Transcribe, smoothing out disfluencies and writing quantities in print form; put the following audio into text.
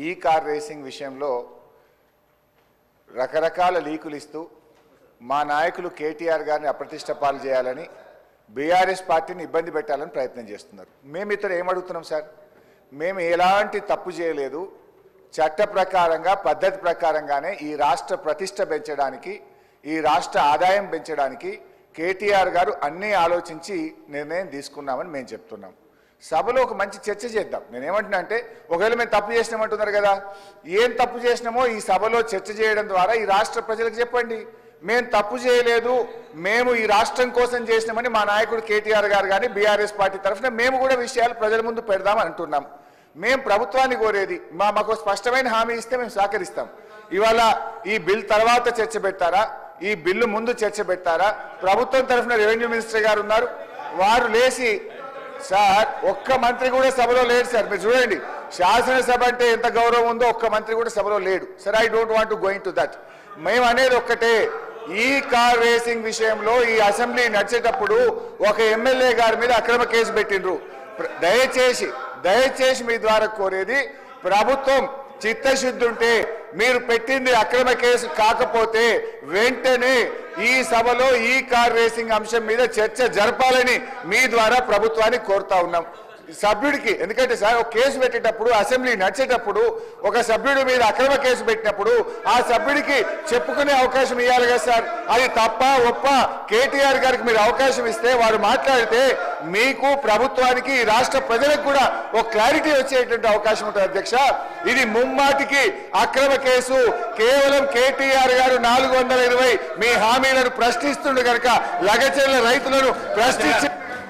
ఈ car racing విషయంలో రకరకాల లీకులు ఇస్తూ మా నాయకులు కేటీఆర్ గారిని అప్రతిష్ట పాలు చేయాలని బీఆర్ఎస్ పార్టీని ఇబ్బంది పెట్టాలని ప్రయత్నం చేస్తున్నారు. మేము ఇతర ఏమడుగుతున్నాం సార్, మేము ఎలాంటి తప్పు చేయలేదు, చట్ట ప్రకారంగా పద్ధతి ప్రకారంగానే ఈ రాష్ట్ర ప్రతిష్ట పెంచడానికి ఈ రాష్ట్ర ఆదాయం పెంచడానికి కేటీఆర్ గారు అన్నీ ఆలోచించి నిర్ణయం తీసుకున్నామని మేము చెప్తున్నాం. సభలో ఒక మంచి చర్చ చేద్దాం. నేనేమంటున్నా అంటే ఒకవేళ మేము తప్పు చేసినామంటున్నారు కదా, ఏం తప్పు చేసినామో ఈ సభలో చర్చ చేయడం ద్వారా ఈ రాష్ట్ర ప్రజలకు చెప్పండి. మేము తప్పు చేయలేదు, మేము ఈ రాష్ట్రం కోసం చేసినామని మా నాయకుడు కేటీఆర్ గారు కానీ బీఆర్ఎస్ పార్టీ తరఫున మేము కూడా విషయాలు ప్రజల ముందు పెడదాం అంటున్నాం. మేము ప్రభుత్వాన్ని కోరేది మాకు స్పష్టమైన హామీ ఇస్తే మేము సహకరిస్తాం. ఇవాళ ఈ బిల్ తర్వాత చర్చ పెట్టారా, ఈ బిల్లు ముందు చర్చ పెట్టారా? ప్రభుత్వం తరఫున రెవెన్యూ మినిస్టర్ గారు ఉన్నారు, వారు లేచి సార్ ఒక్క మంత్రి కూడా సభలో లేడు సార్. మీరు చూడండి, శాసనసభ అంటే ఎంత గౌరవం ఉందో ఒక్క మంత్రి కూడా సభలో లేడు sir. I don't want to going to that. మేము అనేది ఒక్కటే, ఈ కార్ రేసింగ్ విషయంలో ఈ అసెంబ్లీ నడిచేటప్పుడు ఒక ఎమ్మెల్యే గారి మీద అక్రమ కేసు పెట్టిండ్రు. దయచేసి మీ ద్వారా కోరేది, ప్రభుత్వం చిత్తశుద్ధి ఉంటే మీరు పెట్టింది అక్రమ కేసు కాకపోతే వెంటనే ఈ సభలో ఈ కార్ రేసింగ్ అంశం మీద చర్చ జరపాలని మీ ద్వారా ప్రభుత్వాన్ని కోరుతా ఉన్నాం. సభ్యుడికి ఎందుకంటే సార్ ఒక కేసు పెట్టేటప్పుడు అసెంబ్లీ నడిచేటప్పుడు ఒక సభ్యుడి మీద అక్రమ కేసు పెట్టినప్పుడు ఆ సభ్యుడికి చెప్పుకునే అవకాశం ఇవ్వాలి కదా సార్. అది తప్ప ఒప్ప కేటీఆర్ గారికి మీరు అవకాశం ఇస్తే వారు మాట్లాడితే మీకు ప్రభుత్వానికి రాష్ట్ర ప్రజలకు కూడా ఒక క్లారిటీ వచ్చేటువంటి అవకాశం ఉంటుంది అధ్యక్ష. ఇది ముమ్మాటికి అక్రమ కేసు. కేవలం కేటీఆర్ గారు 420 మీ హామీలను ప్రశ్నిస్తుండే కనుక లగచెర్ల రైతులను ప్రశ్నించే